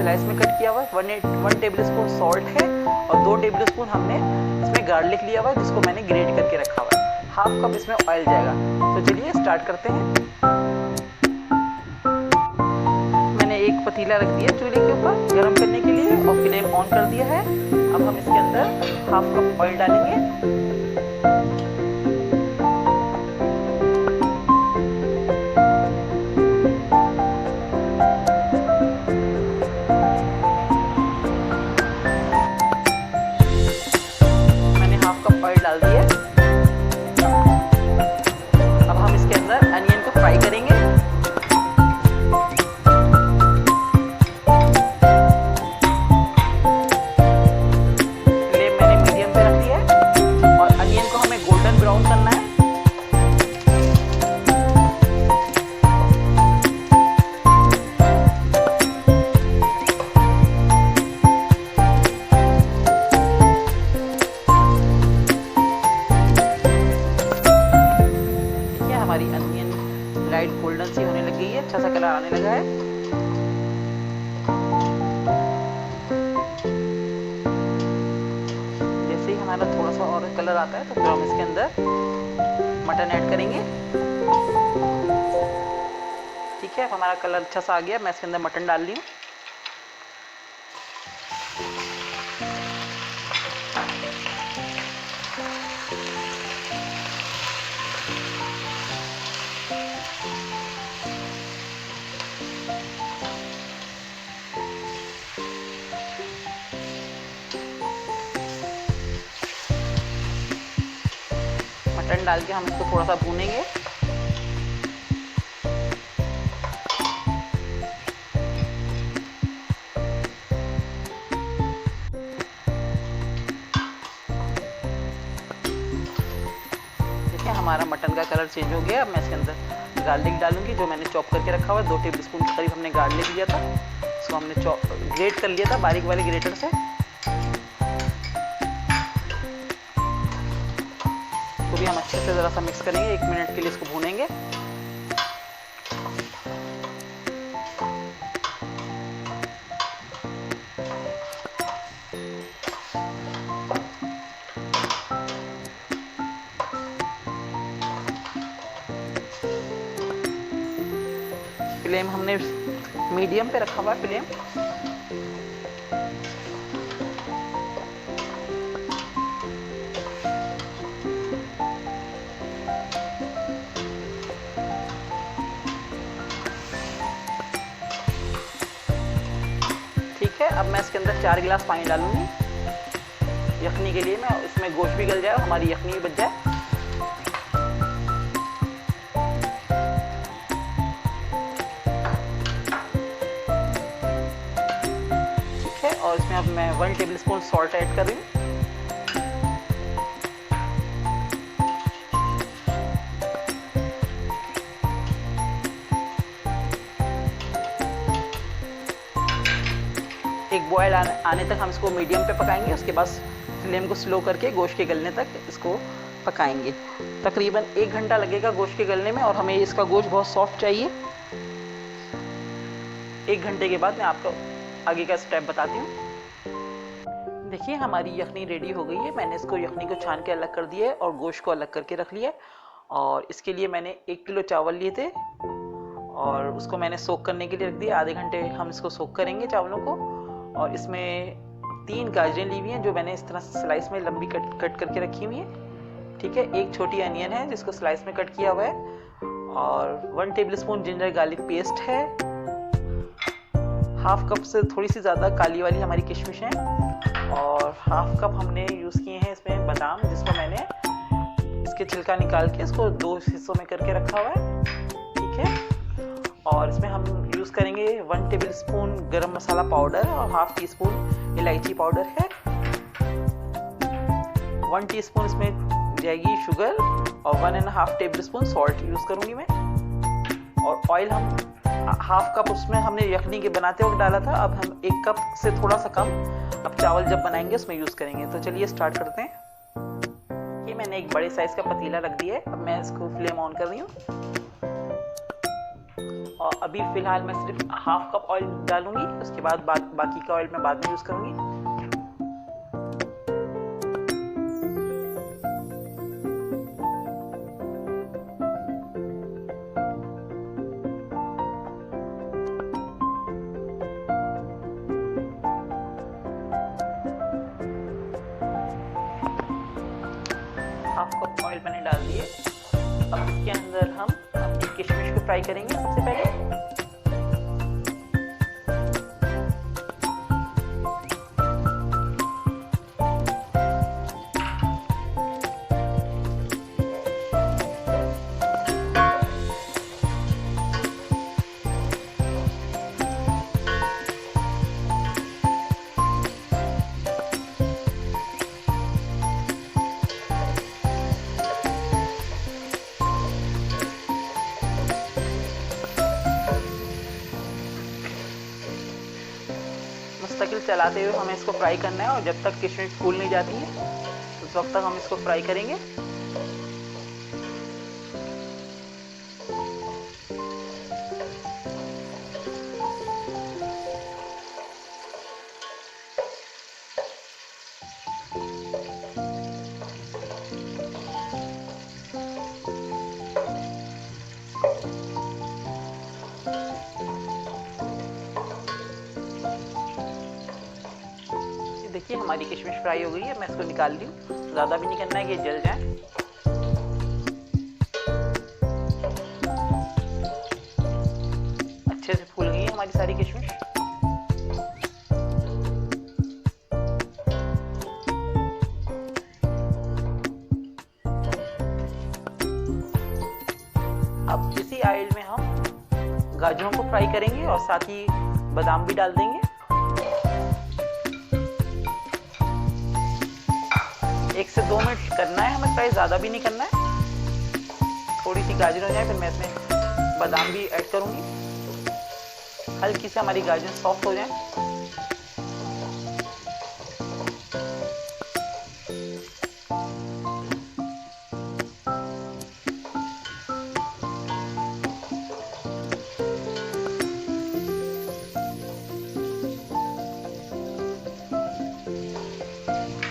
Slice में cut किया हुआ है, 1 टेबल स्पून सॉल्ट है और 2 टेबल स्पून हमने इसमें गार्लिक लिया हुआ है जिसको मैंने ग्रेट करके रखा हुआ है। हाफ कप इसमें ऑयल जाएगा। तो चलिए स्टार्ट करते हैं। मैंने एक पतीला रख दिया चूल्हे के ऊपर गर्म करने के लिए और फ्लेम ऑन कर दिया है। अब हम इसके अंदर हाफ कप ऑयल डालेंगे। डाल दिए। अब हम इसके अंदर अनियन को फ्राई करेंगे। फ्लेम मैंने मीडियम पे रख दिया है और अनियन को हमें गोल्डन ब्राउन करना है। हमारी अनियन लाइट गोल्डन सी होने लग गई है, अच्छा सा कलर आने लगा है। जैसे ही हमारा थोड़ा सा और कलर आता है तो फिर हम इसके अंदर मटन ऐड करेंगे। ठीक है, हमारा कलर अच्छा सा आ गया। मैं इसके अंदर मटन डाल रही हूँ। मटन डाल के हम इसको थोड़ा सा भूनेंगे। देखिए हमारा मटन का कलर चेंज हो गया। अब मैं इसके अंदर गार्लिक डालूंगी जो मैंने चॉप करके रखा हुआ है। 2 टेबल स्पून के करीब हमने गार्लिक लिया था, इसको हमने ग्रेट कर लिया था बारीक वाले ग्रेटर से। तो भी हम अच्छे से ज़रा सा मिक्स करेंगे। 1 मिनट के लिए इसको भूनेंगे। फ्लेम हमने मीडियम पे रखा हुआ है फ्लेम। ठीक है, अब मैं इसके अंदर 4 गिलास पानी डालूंगी यखनी के लिए। मैं इसमें गोश्त भी गल जाए और हमारी यखनी भी बच जाए। और इसमें अब मैं 1 टेबल स्पून सॉल्ट ऐड कर रही हूँ। एक बॉयल आने तक हम इसको मीडियम पे पकाएंगे। उसके बाद फ्लेम को स्लो करके गोश्त के गलने तक इसको पकाएंगे। तकरीबन 1 घंटा लगेगा गोश्त के गलने में और हमें इसका गोश्त बहुत सॉफ्ट चाहिए। 1 घंटे के बाद मैं आपको आगे का स्टेप बताती हूँ। देखिए हमारी यखनी रेडी हो गई है। मैंने इसको यखनी को छान के अलग कर दिया है और गोश्त को अलग करके रख लिया है। और इसके लिए मैंने 1 किलो चावल लिए थे और उसको मैंने सोक करने के लिए रख दिया। आधे घंटे हम इसको सोक करेंगे चावलों को। और इसमें 3 गाजरें ली हुई हैं जो मैंने इस तरह स्लाइस में लंबी कट करके रखी हुई है। ठीक है, 1 छोटी अनियन है जिसको स्लाइस में कट किया हुआ है और 1 table spoon ginger garlic paste है। हाफ कप से थोड़ी सी ज़्यादा काली वाली हमारी किशमिश है और हाफ कप हमने यूज़ किए हैं इसमें बादाम, जिसको मैंने इसके छिलका निकाल के इसको 2 हिस्सों में करके रखा हुआ है। ठीक है, और इसमें हम यूज़ करेंगे 1 टेबल स्पून गरम मसाला पाउडर और हाफ टी स्पून इलायची पाउडर है। 1 टीस्पून इसमें जाएगी शुगर और 1.5 टेबल स्पून सॉल्ट यूज़ करूँगी मैं। और ऑयल हम हाफ कप उसमें हमने यखनी के बनाते वक्त डाला था। अब हम 1 कप से थोड़ा सा कम अब चावल जब बनाएंगे उसमें यूज़ करेंगे। तो चलिए स्टार्ट करते हैं। ये मैंने एक बड़े साइज़ का पतीला रख दिया है। अब मैं इसको फ्लेम ऑन कर रही हूँ और अभी फ़िलहाल मैं सिर्फ हाफ कप ऑयल डालूंगी। उसके बाद बाकी का ऑयल मैं बाद में यूज़ करूँगी। हाफ कप ऑयल मैंने डाल दिए। अब इसके अंदर हम अपनी किशमिश को फ्राई करेंगे सबसे पहले। मुस्तकिल चलाते हुए हमें इसको फ्राई करना है और जब तक किशमिश फूल नहीं जाती है उस वक्त तक हम इसको फ्राई करेंगे। देखिए हमारी किशमिश फ्राई हो गई है, मैं इसको निकाल ली हूँ। ज़्यादा भी नहीं करना है कि जल जाए। अच्छे से फूल गई है हमारी सारी किशमिश। अब इसी ऑयल में हम गाजरों को फ्राई करेंगे और साथ ही बादाम भी डाल देंगे। 1 से 2 मिनट करना है हमें फ्राई, ज़्यादा भी नहीं करना है। थोड़ी सी गाजर हो जाए फिर मैं इसमें बादाम भी ऐड करूँगी। हल्की से हमारी गाजर सॉफ्ट हो जाए।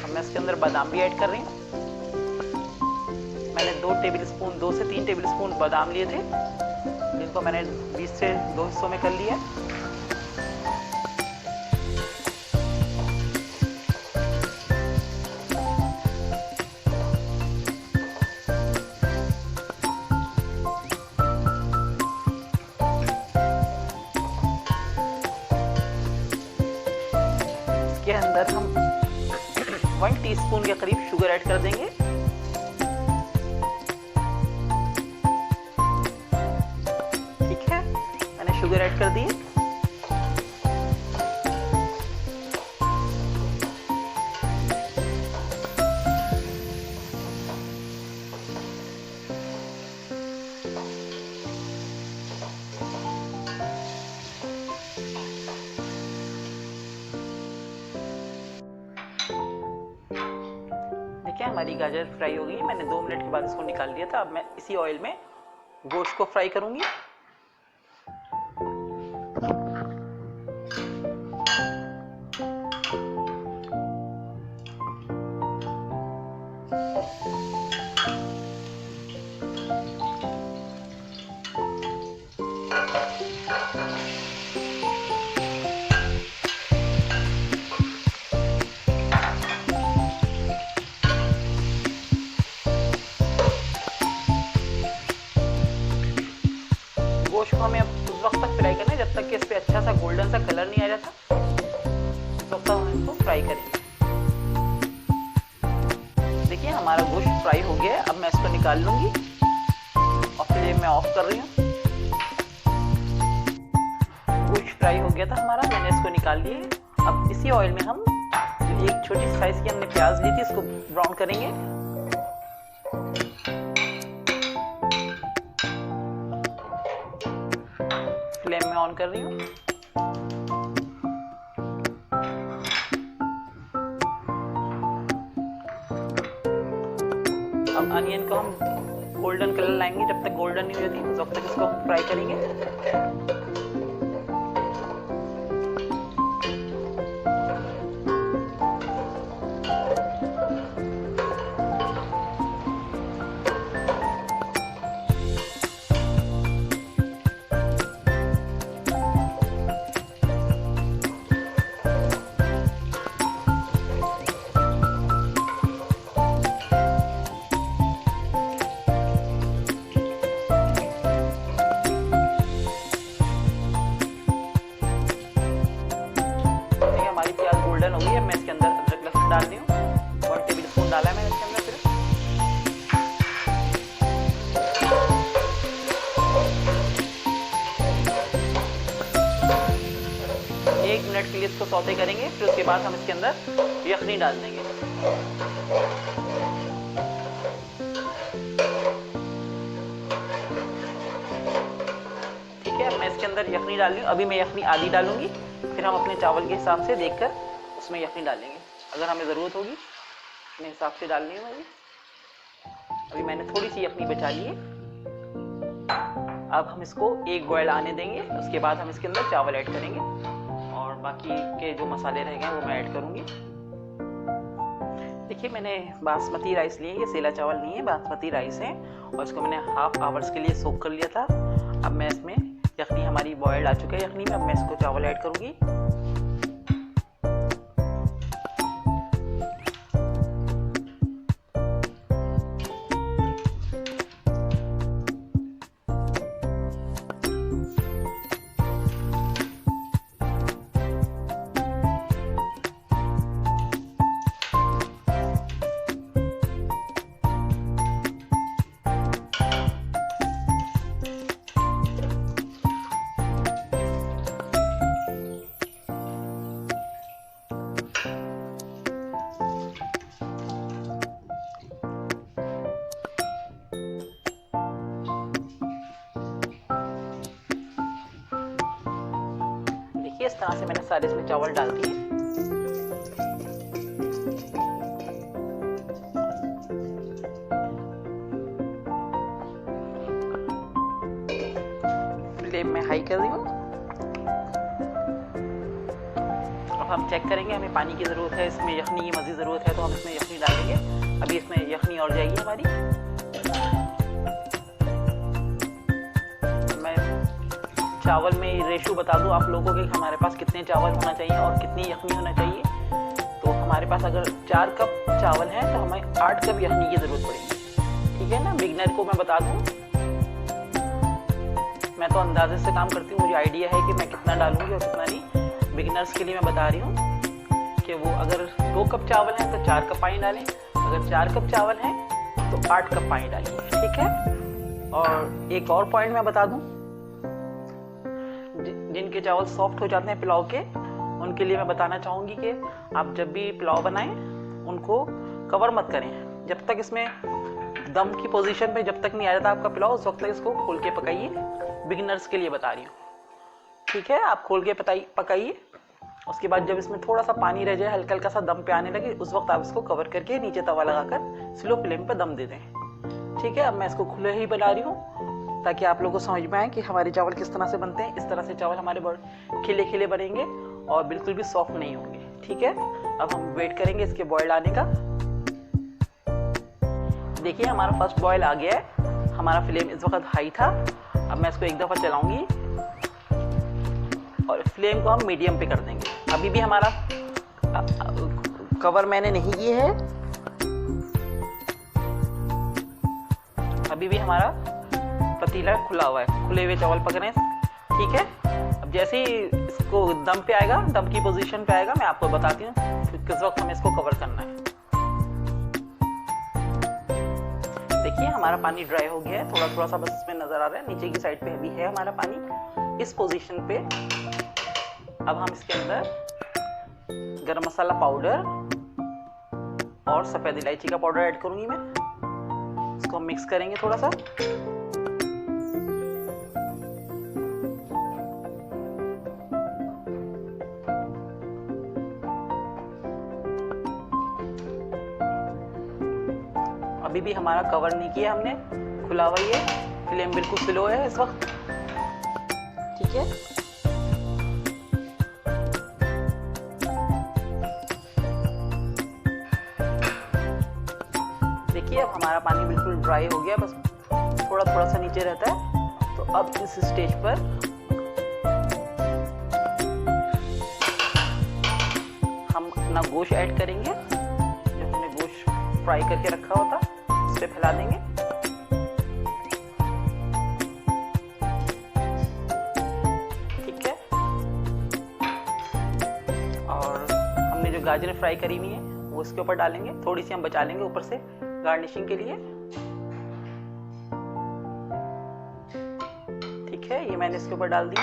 मैं इसके अंदर बादाम भी ऐड कर रही हूँ। मैंने 2 से 3 टेबल स्पून बादाम लिए थे, जिनको मैंने 20 से 2 हिस्सों में कर लिया। इसके अंदर हम 1 टीस्पून के करीब शुगर ऐड कर देंगे। ठीक है, मैंने शुगर ऐड कर दी। देखिए हमारी गाजर फ्राई हो गई है। मैंने 2 मिनट के बाद इसको निकाल लिया था। अब मैं इसी ऑयल में गोश्त को फ्राई करूंगी। गोश्त को हमें उस वक्त तक फ्राई करना है जब तक कि इस पे अच्छा सा गोल्डन सा कलर नहीं आ जाता, उस वक्त तक हम इसको फ्राई करेंगे। देखिए हमारा गोश्त फ्राई हो गया है। अब मैं इसको निकाल लूंगी और फ्लेम मैं ऑफ कर रही हूँ। गोश्त फ्राई हो गया था हमारा, मैंने इसको निकाल लिया। अब इसी ऑयल में हम जो एक छोटी साइज की हमने प्याज ली थी इसको ब्राउन करेंगे। फ्लेम में ऑन कर रही हूँ। अब अनियन को हम गोल्डन कलर लाएंगे। जब तक गोल्डन नहीं हो जाती तब तक इसको हम फ्राई करेंगे। 1 मिनट के लिए इसको सौते करेंगे। फिर उसके बाद हम इसके अंदर यखनी डाल देंगे। ठीक है, मैं इसके अंदर यखनी डाल रही हूँ। अभी मैं यखनी आधी डालूंगी, फिर हम अपने चावल के हिसाब से देखकर उसमें यखनी डालेंगे। अगर हमें ज़रूरत होगी अपने हिसाब से डालनी है। अभी मैंने थोड़ी सी यखनी बचा ली है। अब हम इसको 1 बॉयल आने देंगे। उसके बाद हम इसके अंदर चावल ऐड करेंगे और बाकी के जो मसाले रह गए वो मैं ऐड करूँगी। देखिए, मैंने बासमती राइस लिए, ये सेला चावल नहीं है, बासमती राइस है और इसको मैंने हाफ आवर्स के लिए सोक कर लिया था। अब मैं इसमें यखनी हमारी बॉयल्ड आ चुका है यखनी में, अब मैं इसको चावल ऐड करूँगी। इस तरह से मैंने सारे इसमें चावल डाल दिए। फ्लेम में हाई कर रही हूँ। अब हम चेक करेंगे, हमें पानी की ज़रूरत है, इसमें यखनी की मज़ीद ज़रूरत है तो हम इसमें यखनी डालेंगे। अभी इसमें यखनी और जाएगी हमारी। चावल में रेशो बता दूं आप लोगों को कि हमारे पास कितने चावल होना चाहिए और कितनी यखनी होना चाहिए। तो हमारे पास अगर 4 कप चावल हैं तो हमें 8 कप यखनी की ज़रूरत पड़ेगी। ठीक है ना। बिगनर को मैं बता दूं, मैं तो अंदाजे से काम करती हूँ, मुझे आइडिया है कि मैं कितना डालूंगी और कितना नहीं। बिगनर्स के लिए मैं बता रही हूँ कि वो अगर 2 कप चावल हैं तो 4 कप पानी डालें, अगर 4 कप चावल हैं तो 8 कप पानी डालिए। ठीक है। और एक और पॉइंट मैं बता दूं, जिनके चावल सॉफ्ट हो जाते हैं पुलाव के, उनके लिए मैं बताना चाहूँगी कि आप जब भी पुलाव बनाएं उनको कवर मत करें। जब तक इसमें दम की पोजीशन पे जब तक नहीं आ जाता आपका पुलाव, उस वक्त तक इसको खोल के पकाइए। बिगिनर्स के लिए बता रही हूँ। ठीक है, आप खोल के पकाइए। उसके बाद जब इसमें थोड़ा सा पानी रह जाए, हल्का हल्का सा दम पे आने लगे, उस वक्त आप इसको कवर करके नीचे तवा लगाकर स्लो फ्लेम पे दम दे दें। ठीक है। अब मैं इसको खुले ही बना रही हूँ ताकि आप लोगों को समझ में आए कि हमारे चावल किस तरह से बनते हैं। इस तरह से चावल हमारे खिले खिले बनेंगे और बिल्कुल भी सॉफ्ट नहीं होंगे। ठीक है। अब हम वेट करेंगे इसके बॉयल आने का। देखिए, हमारा फर्स्ट बॉयल आ गया है। हमारा फ्लेम इस वक्त हाई था। अब मैं इसको एक दफ़ा चलाऊंगी और फ्लेम को हम मीडियम पे कर देंगे। अभी भी हमारा कवर मैंने नहीं किए है, अभी भी हमारा पतीला खुला हुआ है, खुले हुए चावल पक रहे हैं। ठीक है। अब जैसे ही इसको दम पे आएगा, दम की पोजीशन पे आएगा, मैं आपको बताती हूँ किस वक्त हमें इसको कवर करना है। देखिए, हमारा पानी ड्राई हो गया है, थोड़ा थोड़ा सा बस इसमें नजर आ रहा है। नीचे की साइड पे भी है हमारा पानी। इस पोजीशन पे अब हम इसके अंदर गरम मसाला पाउडर और सफ़ेद इलायची का पाउडर ऐड करूंगी मैं। इसको हम मिक्स करेंगे थोड़ा सा। अभी भी हमारा कवर नहीं किया हमने, खुला हुआ ही है, फ्लेम बिल्कुल स्लो है इस वक्त। ठीक है। देखिए, अब हमारा पानी बिल्कुल ड्राई हो गया, बस थोड़ा थोड़ा सा नीचे रहता है। तो अब इस स्टेज पर हम अपना गोश्त ऐड करेंगे। जो हमने गोश्त फ्राई करके रखा होता, इस पे फैला देंगे। ठीक है। और हमने जो गाजरें फ्राई करी हुई हैं वो इसके ऊपर डालेंगे। थोड़ी सी हम बचा लेंगे ऊपर से गार्निशिंग के लिए। ठीक है, ये मैंने इसके ऊपर डाल दी।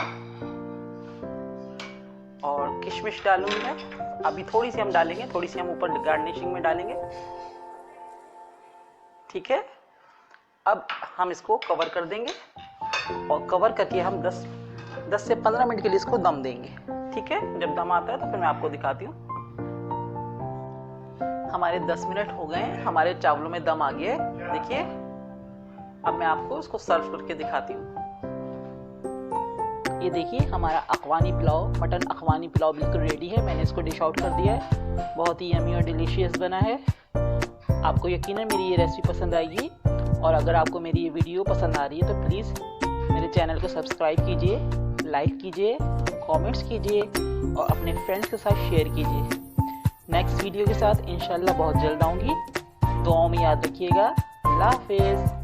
और किशमिश डालूंगी मैं। अभी थोड़ी सी हम डालेंगे, थोड़ी सी हम ऊपर गार्निशिंग में डालेंगे। ठीक है, अब हम इसको कवर कर देंगे और कवर करके हम 10 से 15 मिनट के लिए इसको दम देंगे। ठीक है, जब दम आता है तो फिर मैं आपको दिखाती हूँ। हमारे 10 मिनट हो गए हैं, हमारे चावलों में दम आ गया है। देखिए, अब मैं आपको इसको सर्व करके दिखाती हूँ। ये देखिए, हमारा अफगानी पुलाव, मटन अफगानी पुलाव बिल्कुल रेडी है। मैंने इसको डिश आउट कर दिया है। बहुत ही यमी और डिलीशियस बना है। आपको यकीनन मेरी ये रेसिपी पसंद आएगी, और अगर आपको मेरी ये वीडियो पसंद आ रही है तो प्लीज़ मेरे चैनल को सब्सक्राइब कीजिए, लाइक कीजिए, कमेंट्स कीजिए और अपने फ्रेंड्स के साथ शेयर कीजिए। नेक्स्ट वीडियो के साथ इंशाल्लाह बहुत जल्द आऊँगी। दुआओं में याद रखिएगा। अल्लाह हाफिज़।